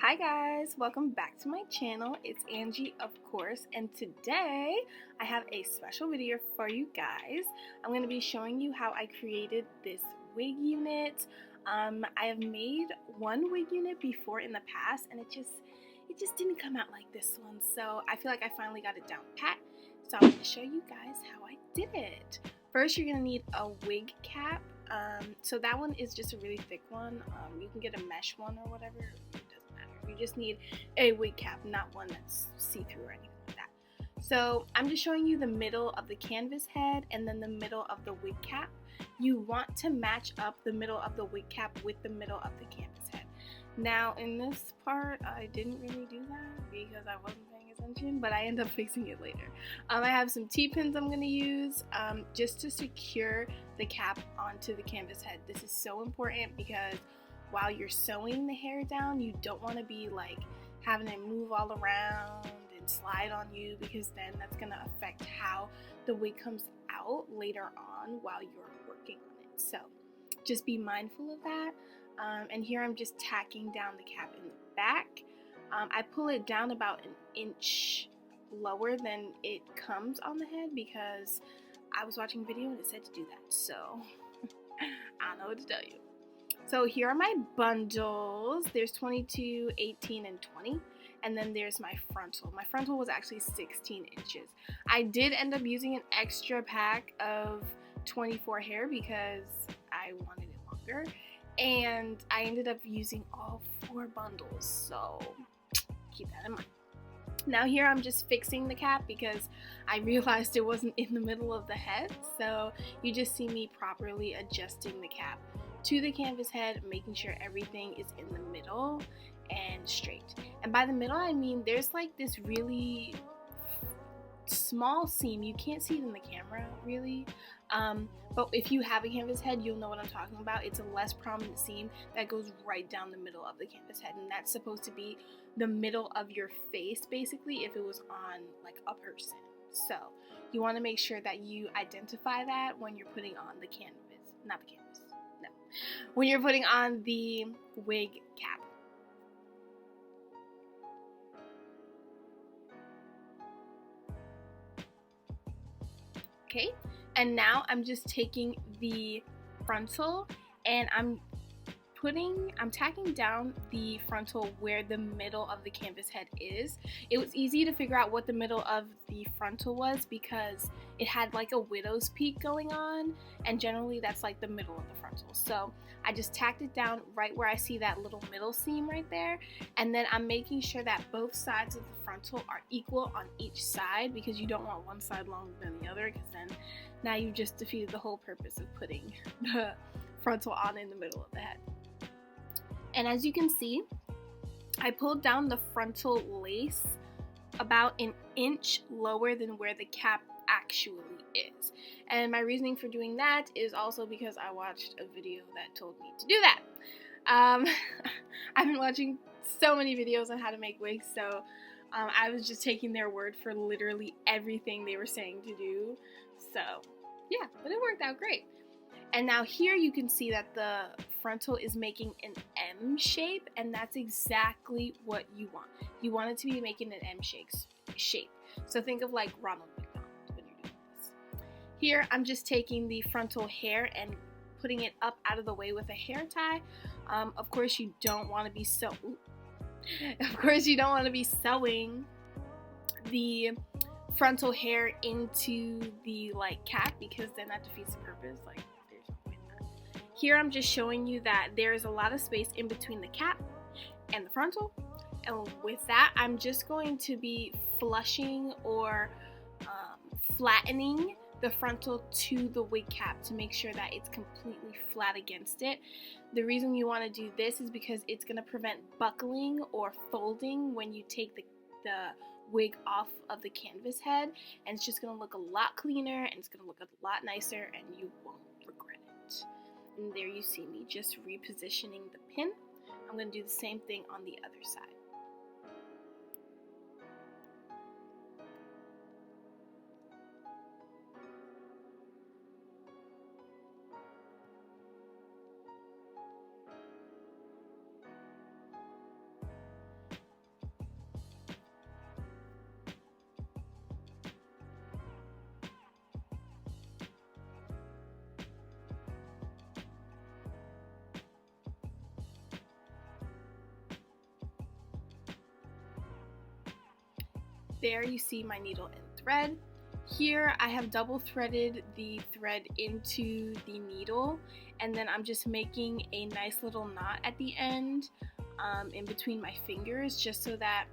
Hi guys, welcome back to my channel. It's Angie, of course, and today I have a special video for you guys. I'm going to be showing you how I created this wig unit. I have made one wig unit before in the past, and it just didn't come out like this one. So I feel like I finally got it down pat. So I'm going to show you guys how I did it. First, you're going to need a wig cap. So that one is just a really thick one. You can get a mesh one or whatever. You just need a wig cap, not one that's see-through or anything like that. So I'm just showing you the middle of the canvas head and then the middle of the wig cap. You want to match up the middle of the wig cap with the middle of the canvas head. Now in this part, I didn't really do that because I wasn't paying attention, but I end up fixing it later. I have some T-pins I'm going to use just to secure the cap onto the canvas head. This is so important because while you're sewing the hair down, you don't want to be like having it move all around and slide on you, because then that's going to affect how the wig comes out later on while you're working on it. So just be mindful of that. And here I'm just tacking down the cap in the back. I pull it down about an inch lower than it comes on the head because I was watching a video and it said to do that. So I don't know what to tell you. So here are my bundles. There's 22, 18, and 20. And then there's my frontal. My frontal was actually 16 inches. I did end up using an extra pack of 24 hair because I wanted it longer. And I ended up using all 4 bundles. So keep that in mind. Now here I'm just fixing the cap because I realized it wasn't in the middle of the head. So you just see me properly adjusting the cap to the canvas head, making sure everything is in the middle and straight. And by the middle, I mean there's like this really small seam. You can't see it in the camera really, but if you have a canvas head, you'll know what I'm talking about. It's a less prominent seam that goes right down the middle of the canvas head, and that's supposed to be the middle of your face basically if it was on like a person. So you want to make sure that you identify that when you're putting on the canvas, not the canvas. When you're putting on the wig cap. Okay, and now I'm just taking the frontal and I'm tacking down the frontal where the middle of the canvas head is. It was easy to figure out what the middle of the frontal was because it had like a widow's peak going on, and generally that's like the middle of the frontal. So I just tacked it down right where I see that little middle seam right there, and then I'm making sure that both sides of the frontal are equal on each side, because you don't want one side longer than the other, because then now you've just defeated the whole purpose of putting the frontal on in the middle of the head. And as you can see, I pulled down the frontal lace about an inch lower than where the cap actually is. And my reasoning for doing that is also because I watched a video that told me to do that. I've been watching so many videos on how to make wigs, so I was just taking their word for literally everything they were saying to do. So yeah, but it worked out great. And now here you can see that the frontal is making an M shape, and that's exactly what you want. You want it to be making an M shape. So think of like Ronald McDonald when you're doing this. Here I'm just taking the frontal hair and putting it up out of the way with a hair tie. Of course you don't want to be sewing the frontal hair into the like cap, because then that defeats the purpose. Like, there's no point in that. Here I'm just showing you that there is a lot of space in between the cap and the frontal, and with that I'm just going to be flushing or flattening the frontal to the wig cap to make sure that it's completely flat against it. The reason you want to do this is because it's going to prevent buckling or folding when you take the wig off of the canvas head, and it's just going to look a lot cleaner and it's going to look a lot nicer and you won't regret it. And there you see me just repositioning the pin. I'm going to do the same thing on the other side. there you see my needle and thread. Here I have double threaded the thread into the needle, and then I'm just making a nice little knot at the end in between my fingers, just so that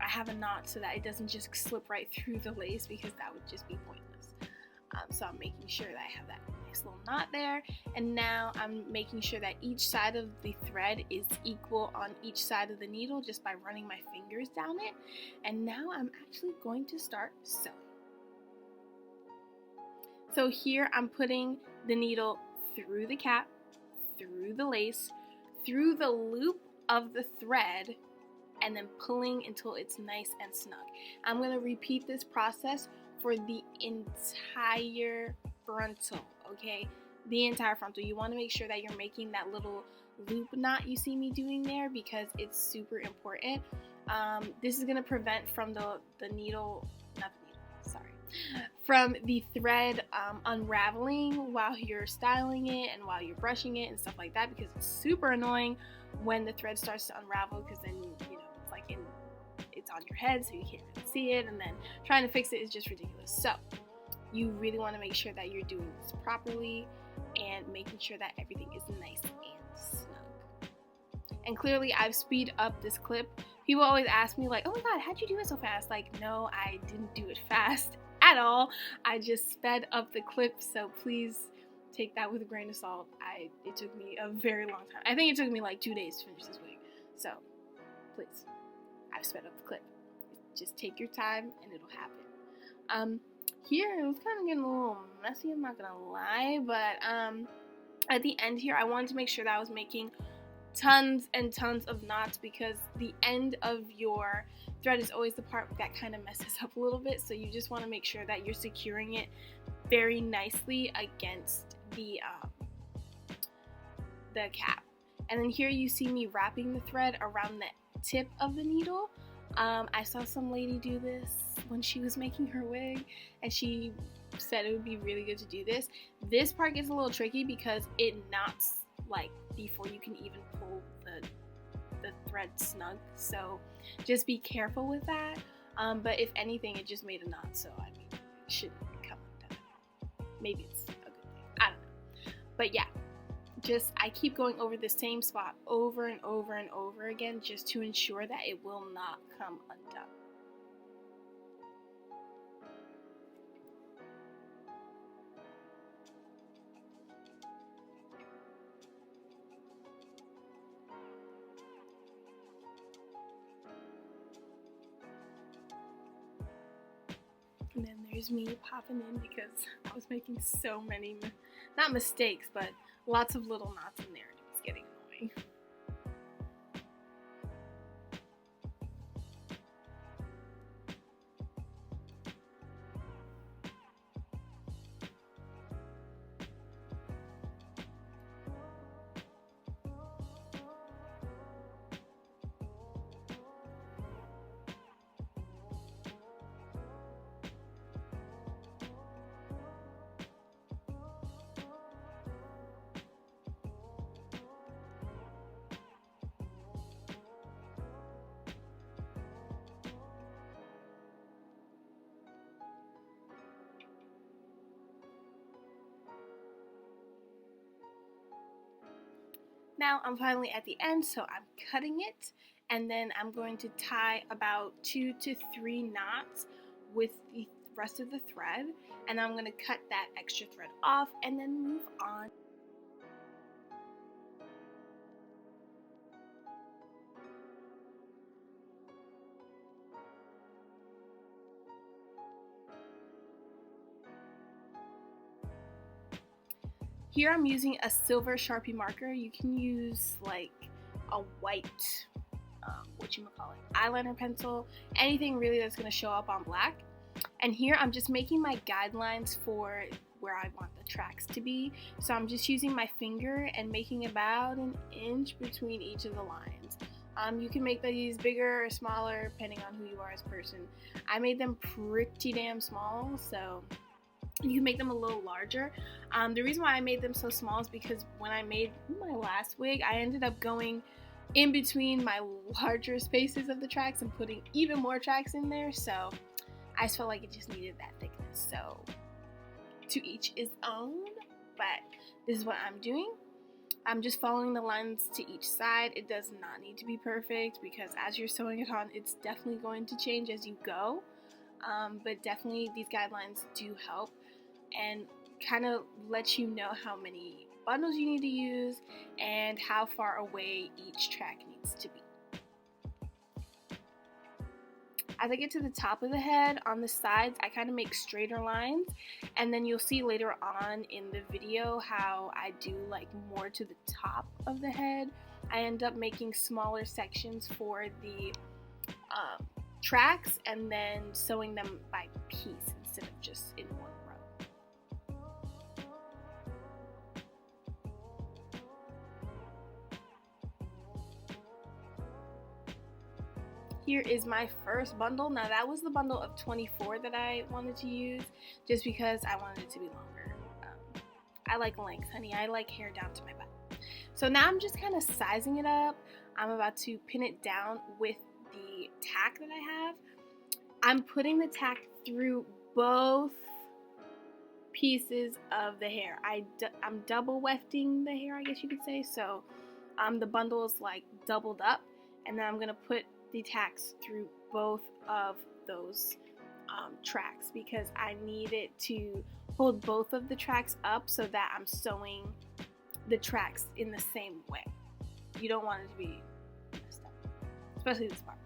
I have a knot so that it doesn't just slip right through the lace, because that would just be pointless. So I'm making sure that I have that nice little knot there, and now I'm making sure that each side of the thread is equal on each side of the needle just by running my fingers down it. And now I'm actually going to start sewing. So here I'm putting the needle through the cap, through the lace, through the loop of the thread, and then pulling until it's nice and snug. I'm going to repeat this process for the entire frontal, okay? The entire frontal. You want to make sure that you're making that little loop knot you see me doing there, because it's super important. This is going to prevent from from the thread unraveling while you're styling it and while you're brushing it and stuff like that, because it's super annoying when the thread starts to unravel, because then it's like it's on your head, so you can't really see it, and then trying to fix it is just ridiculous. So you really want to make sure that you're doing this properly and making sure that everything is nice and snug. And clearly I've speed up this clip. People always ask me like, oh my god, how'd you do it so fast? Like, no, I didn't do it fast at all. I just sped up the clip, so please take that with a grain of salt. It took me a very long time. I think it took me like 2 days to finish this wig. So please, I've sped up the clip. Just take your time and it'll happen. Here it was kind of getting a little messy, I'm not gonna lie, but at the end here I wanted to make sure that I was making tons and tons of knots, because the end of your thread is always the part that kind of messes up a little bit, so you just want to make sure that you're securing it very nicely against the cap. And then here you see me wrapping the thread around the tip of the needle. I saw some lady do this when she was making her wig, and she said it would be really good to do this. This part gets a little tricky because it knots like before you can even pull the thread snug, so just be careful with that. But if anything, it just made a knot, so I mean, it shouldn't come undone. Maybe it's a good thing, I don't know. But yeah, I keep going over the same spot over and over and over again, just to ensure that it will not come undone. And then there's me popping in because I was making so many, not mistakes, but lots of little knots in there, and it was getting annoying. Now I'm finally at the end, so I'm cutting it, and then I'm going to tie about 2 to 3 knots with the rest of the thread, and I'm going to cut that extra thread off and then move on. Here I'm using a silver Sharpie marker. You can use like a white, eyeliner pencil, anything really that's going to show up on black. And here I'm just making my guidelines for where I want the tracks to be. So I'm just using my finger and making about an inch between each of the lines. You can make these bigger or smaller depending on who you are as a person. I made them pretty damn small, so you can make them a little larger. The reason why I made them so small is because when I made my last wig, I ended up going in between my larger spaces of the tracks and putting even more tracks in there, so I just felt like it just needed that thickness. So to each his own, but this is what I'm doing. I'm just following the lines to each side. It does not need to be perfect because as you're sewing it on, it's definitely going to change as you go. But definitely these guidelines do help and kind of let you know how many bundles you need to use and how far away each track needs to be. As I get to the top of the head, on the sides, I kind of make straighter lines, and then you'll see later on in the video how I do like more to the top of the head. I end up making smaller sections for the tracks and then sewing them by piece instead of just in one row. Here is my first bundle. Now that was the bundle of 24 that I wanted to use just because I wanted it to be longer. I like length, honey. I like hair down to my butt. So now I'm just kind of sizing it up. I'm about to pin it down with the tack that I have. I'm putting the tack through both pieces of the hair. I'm double wefting the hair, I guess you could say. So the bundle is like doubled up, and then I'm gonna put the tacks through both of those tracks because I need it to hold both of the tracks up so that I'm sewing the tracks in the same way. You don't want it to be messed up, especially this part.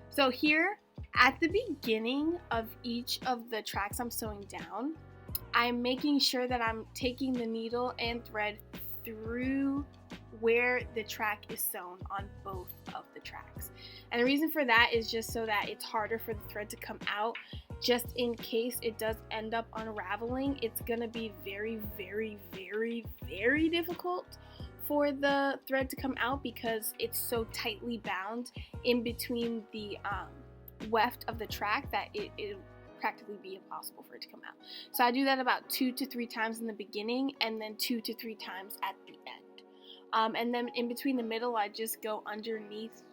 So here at the beginning of each of the tracks I'm sewing down, I'm making sure that I'm taking the needle and thread through where the track is sewn on both of the tracks. And the reason for that is just so that it's harder for the thread to come out. Just in case it does end up unraveling, it's gonna be very, very, very, very difficult for the thread to come out because it's so tightly bound in between the weft of the track that it'll practically be impossible for it to come out. So I do that about 2 to 3 times in the beginning and then 2 to 3 times at the end. And then in between the middle, I just go underneath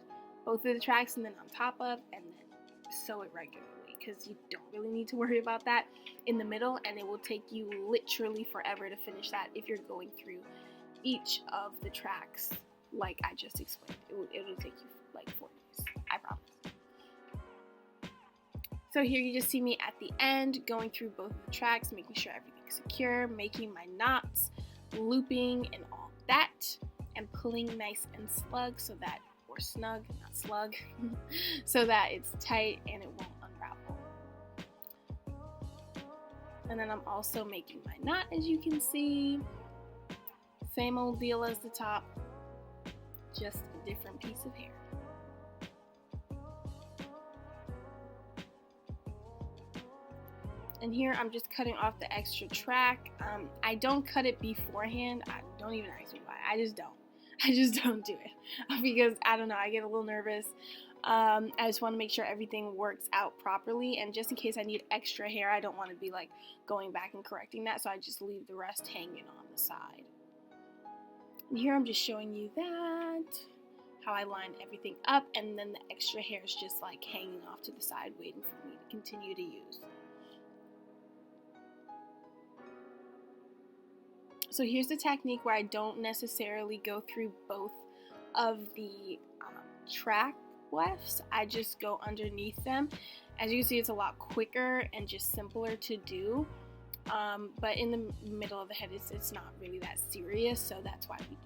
both of the tracks and then on top of, and then sew it regularly because you don't really need to worry about that in the middle, and it will take you literally forever to finish that if you're going through each of the tracks like I just explained. It'll take you like 4 days, I promise. So here you just see me at the end going through both of the tracks, making sure everything's secure, making my knots, looping and all that, and pulling nice and snug so that, or snug, not slug, so that it's tight and it won't unravel. And then I'm also making my knot, as you can see. Same old deal as the top, just a different piece of hair. And here I'm just cutting off the extra track. I don't cut it beforehand. Don't even ask me why. I just don't do it because I don't know. I get a little nervous. I just want to make sure everything works out properly, and just in case I need extra hair, I don't want to be like going back and correcting that. So I just leave the rest hanging on the side. And here I'm just showing you that, how I line everything up, and then the extra hair is just like hanging off to the side, waiting for me to continue to use. So here's the technique where I don't necessarily go through both of the track wefts. I just go underneath them. As you can see, it's a lot quicker and just simpler to do. But in the middle of the head, it's not really that serious, so that's why we do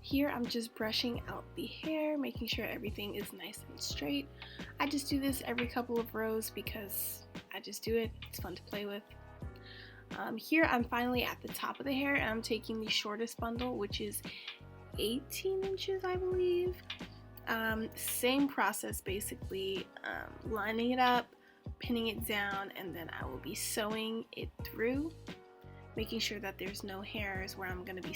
Here I'm just brushing out the hair, making sure everything is nice and straight. I just do this every couple of rows because I just do it. It's fun to play with. Here I'm finally at the top of the hair, and I'm taking the shortest bundle, which is 18 inches, I believe. Same process basically, lining it up, pinning it down, and then I will be sewing it through, making sure that there's no hairs where I'm going to be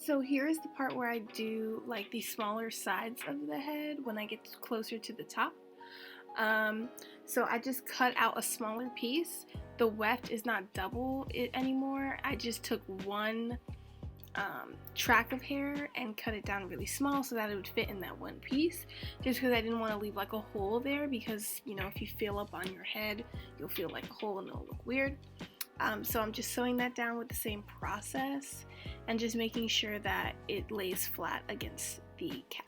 So here's the part where I do like the smaller sides of the head when I get closer to the top. So I just cut out a smaller piece. The weft is not double it anymore. I just took one track of hair and cut it down really small so that it would fit in that one piece, just because I didn't want to leave like a hole there, because you know, if you feel up on your head you'll feel like a hole and it'll look weird. So I'm just sewing that down with the same process and just making sure that it lays flat against the cap.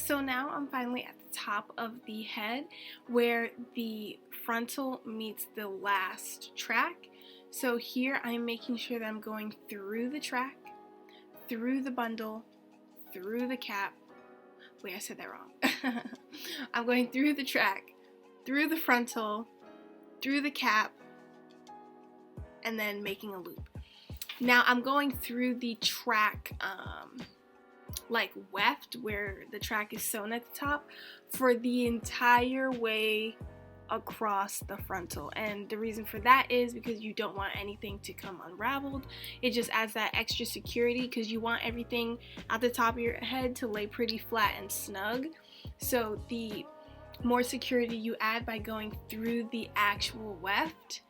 So now I'm finally at the top of the head where the frontal meets the last track. So here I'm making sure that I'm going through the track, through the bundle, through the cap. Wait, I said that wrong. I'm going through the track, through the frontal, through the cap, and then making a loop. Now I'm going through the track like weft, where the track is sewn at the top, for the entire way across the frontal. And the reason for that is because you don't want anything to come unraveled. It just adds that extra security because you want everything at the top of your head to lay pretty flat and snug. So the more security you add by going through the actual weft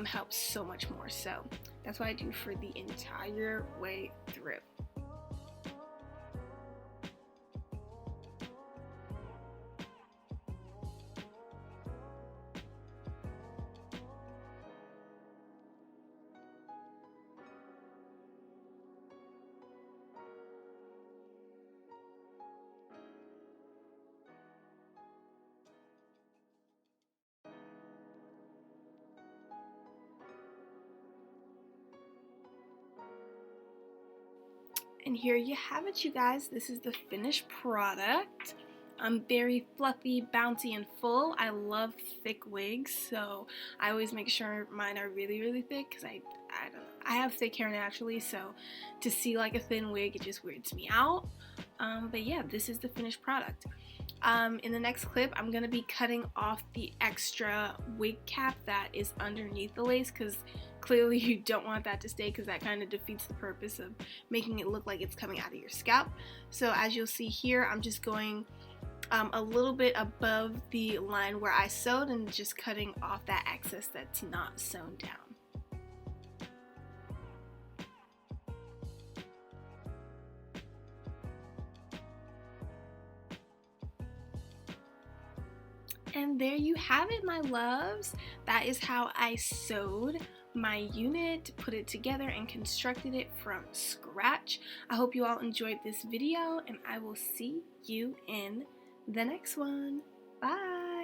helps so much more. So that's what I do for the entire way through. And here you have it, you guys. This is the finished product. Very fluffy, bouncy, and full. I love thick wigs, so I always make sure mine are really, really thick because I don't know. I have thick hair naturally, so to see like a thin wig, it just weirds me out. But yeah, this is the finished product. In the next clip, I'm going to be cutting off the extra wig cap that is underneath the lace because clearly you don't want that to stay because that kind of defeats the purpose of making it look like it's coming out of your scalp. So as you'll see here, I'm just going a little bit above the line where I sewed and just cutting off that excess that's not sewn down. And there you have it, my loves. That is how I sewed my unit, put it together, and constructed it from scratch. I hope you all enjoyed this video, and I will see you in the next one. Bye!